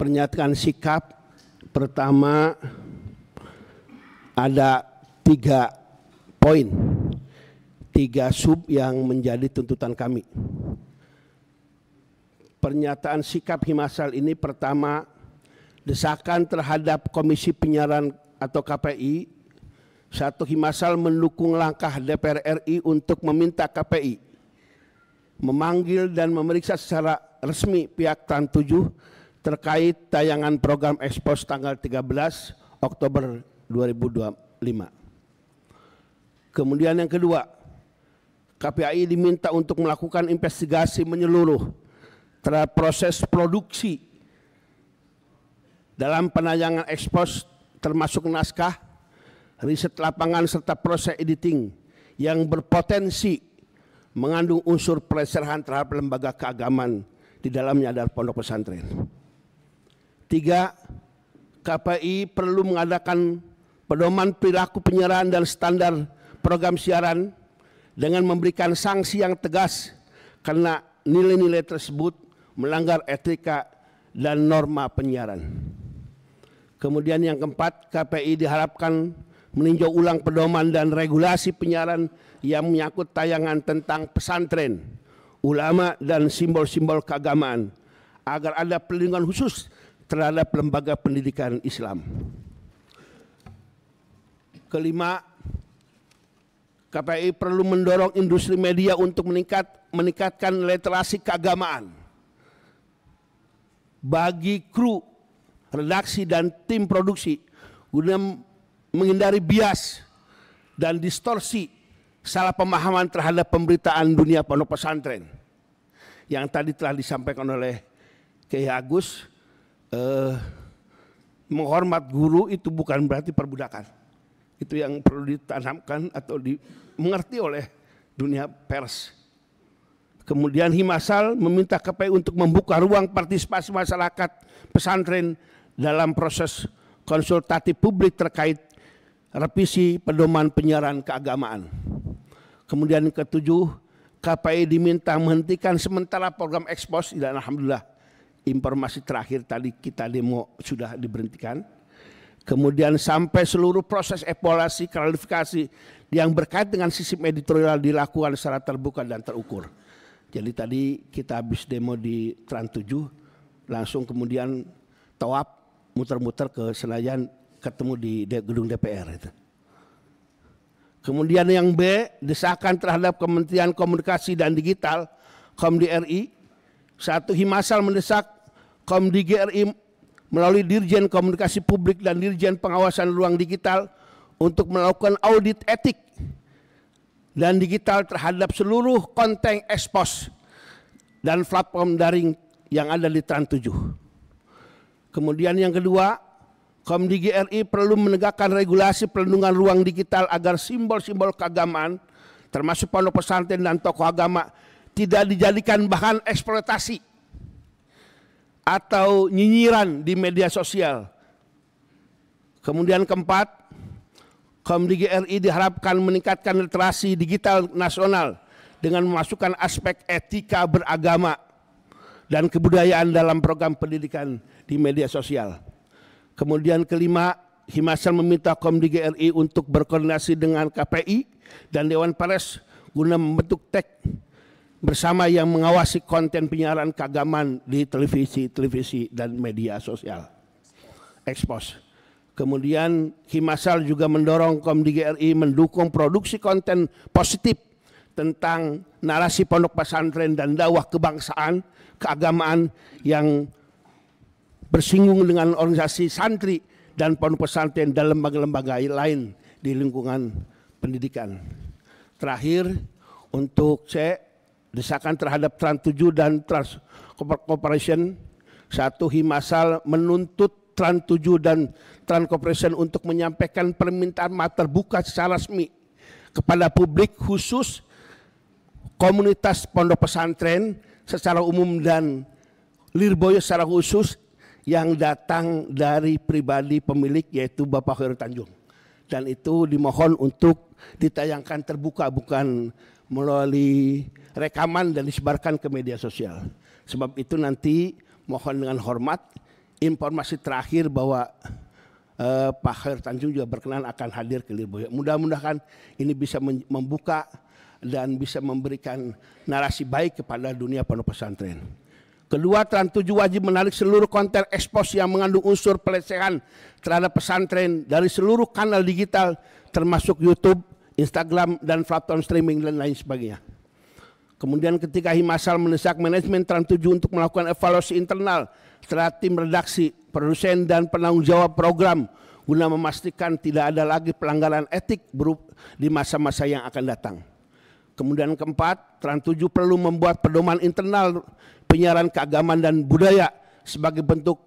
pernyataan sikap pertama ada 3 poin, 3 sub yang menjadi tuntutan kami. Pernyataan sikap Himasal ini pertama, desakan terhadap Komisi Penyiaran atau KPI. 1. Himasal mendukung langkah DPR RI untuk meminta KPI memanggil dan memeriksa secara resmi pihak Trans 7 terkait tayangan program Expose tanggal 13 Oktober 2025. Kemudian yang kedua, KPI diminta untuk melakukan investigasi menyeluruh terhadap proses produksi dalam penayangan Expose termasuk naskah, riset lapangan serta proses editing yang berpotensi mengandung unsur pelecehan terhadap lembaga keagamaan di dalamnya adalah pondok pesantren. 3. KPI perlu mengadakan pedoman perilaku penyiaran dan standar program siaran dengan memberikan sanksi yang tegas karena nilai-nilai tersebut melanggar etika dan norma penyiaran. Kemudian yang keempat, KPI diharapkan meninjau ulang pedoman dan regulasi penyiaran yang menyangkut tayangan tentang pesantren, ulama dan simbol-simbol keagamaan agar ada perlindungan khusus terhadap lembaga pendidikan Islam. Kelima, KPI perlu mendorong industri media untuk meningkatkan literasi keagamaan bagi kru, redaksi dan tim produksi guna menghindari bias dan distorsi salah pemahaman terhadap pemberitaan dunia pondok pesantren yang tadi telah disampaikan oleh Kiai Agus. Menghormat guru itu bukan berarti perbudakan. Itu yang perlu ditanamkan atau dimengerti oleh dunia pers. Kemudian Himasal meminta KPI untuk membuka ruang partisipasi masyarakat pesantren dalam proses konsultatif publik terkait revisi pedoman penyiaran keagamaan. Kemudian ketujuh, KPI diminta menghentikan sementara program Expose dan alhamdulillah informasi terakhir tadi kita demo sudah diberhentikan. Kemudian sampai seluruh proses evaluasi klarifikasi yang berkait dengan sistem editorial dilakukan secara terbuka dan terukur. Jadi tadi kita habis demo di Trans 7, langsung kemudian tawaf muter-muter ke Senayan, ketemu di gedung DPR itu. Kemudian yang B, desakan terhadap Kementerian Komunikasi dan Digital Komdi RI. 1. Himasal mendesak Komdi GRI melalui Dirjen Komunikasi Publik dan Dirjen Pengawasan Ruang Digital untuk melakukan audit etik dan digital terhadap seluruh konten Expose dan platform daring yang ada di Trans 7. Kemudian yang kedua, Komdi GRI perlu menegakkan regulasi perlindungan ruang digital agar simbol-simbol keagamaan termasuk pondok pesantren dan tokoh agama tidak dijadikan bahan eksploitasi atau nyinyiran di media sosial. Kemudian keempat, Komdi GRI diharapkan meningkatkan literasi digital nasional dengan memasukkan aspek etika beragama dan kebudayaan dalam program pendidikan di media sosial. Kemudian kelima, Himasal meminta Komdi GRI untuk berkoordinasi dengan KPI dan Dewan Pers guna membentuk TEK bersama yang mengawasi konten penyiaran keagamaan di televisi dan media sosial. Expose. Kemudian Himasal juga mendorong Komdi GRI mendukung produksi konten positif tentang narasi pondok pesantren dan dakwah kebangsaan, keagamaan yang bersinggung dengan organisasi santri dan pondok pesantren dan lembaga-lembaga lain di lingkungan pendidikan. Terakhir, untuk desakan terhadap Trans 7 dan Trans Corporation. 1. Himasal menuntut Trans 7 dan Trans Corporation untuk menyampaikan permintaan maaf terbuka secara resmi kepada publik khusus komunitas pondok pesantren secara umum dan Lirboyo secara khusus yang datang dari pribadi pemilik yaitu Bapak Khairul Tanjung. Dan itu dimohon untuk ditayangkan terbuka, bukan melalui rekaman dan disebarkan ke media sosial. Sebab itu nanti mohon dengan hormat informasi terakhir bahwa Pak Khair Tanjung juga berkenan akan hadir ke Lirboyo. Mudah-mudahan ini bisa membuka dan bisa memberikan narasi baik kepada dunia pondok pesantren. Kedua, Trans 7 wajib menarik seluruh konten ekspos yang mengandung unsur pelecehan terhadap pesantren dari seluruh kanal digital termasuk YouTube, Instagram, dan platform streaming dan lain sebagainya. Kemudian ketika Himasal mendesak manajemen Trans 7 untuk melakukan evaluasi internal terhadap tim redaksi, produsen, dan penanggung jawab program guna memastikan tidak ada lagi pelanggaran etik di masa-masa yang akan datang. Kemudian keempat, Trans 7 perlu membuat pedoman internal penyiaran keagamaan dan budaya sebagai bentuk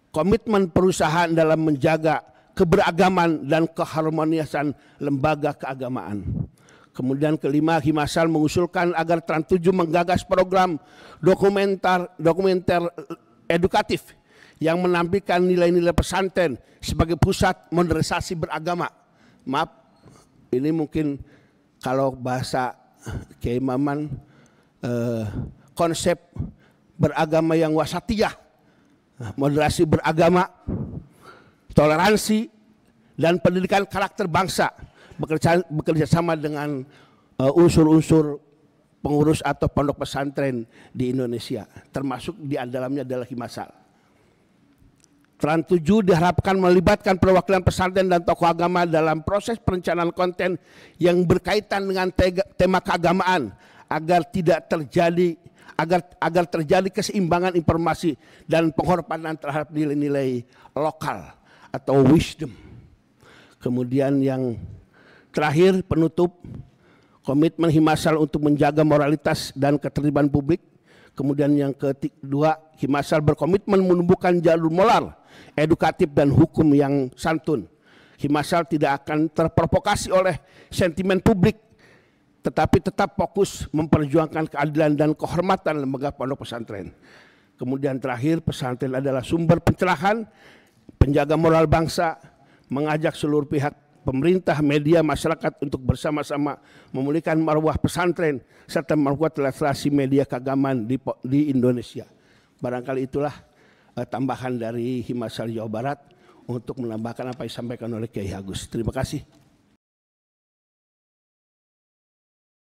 komitmen perusahaan dalam menjaga keberagaman dan keharmonisan lembaga keagamaan. Kemudian kelima, Himasal mengusulkan agar Trans 7 menggagas program dokumenter edukatif yang menampilkan nilai-nilai pesantren sebagai pusat modernisasi beragama. Maaf, ini mungkin kalau bahasa Kiai Maman konsep beragama yang wasatiyah, moderasi beragama, toleransi, dan pendidikan karakter bangsa bekerja sama dengan unsur-unsur pengurus atau pondok pesantren di Indonesia, termasuk di dalamnya adalah Himasal. Trans 7 diharapkan melibatkan perwakilan pesantren dan tokoh agama dalam proses perencanaan konten yang berkaitan dengan tema keagamaan agar terjadi keseimbangan informasi dan penghormatan terhadap nilai-nilai lokal atau wisdom. Kemudian yang terakhir, penutup, komitmen Himasal untuk menjaga moralitas dan ketertiban publik. Kemudian yang kedua, Himasal berkomitmen menumbuhkan jalur moral, edukatif, dan hukum yang santun. Himasal tidak akan terprovokasi oleh sentimen publik, tetapi tetap fokus memperjuangkan keadilan dan kehormatan lembaga pondok pesantren. Kemudian terakhir, pesantren adalah sumber pencerahan, penjaga moral bangsa, mengajak seluruh pihak, pemerintah, media, masyarakat untuk bersama-sama memulihkan marwah pesantren serta memperkuat literasi media keagamaan di Indonesia. Barangkali itulah tambahan dari Himasal Jawa Barat untuk menambahkan apa yang disampaikan oleh Kiai Agus. Terima kasih.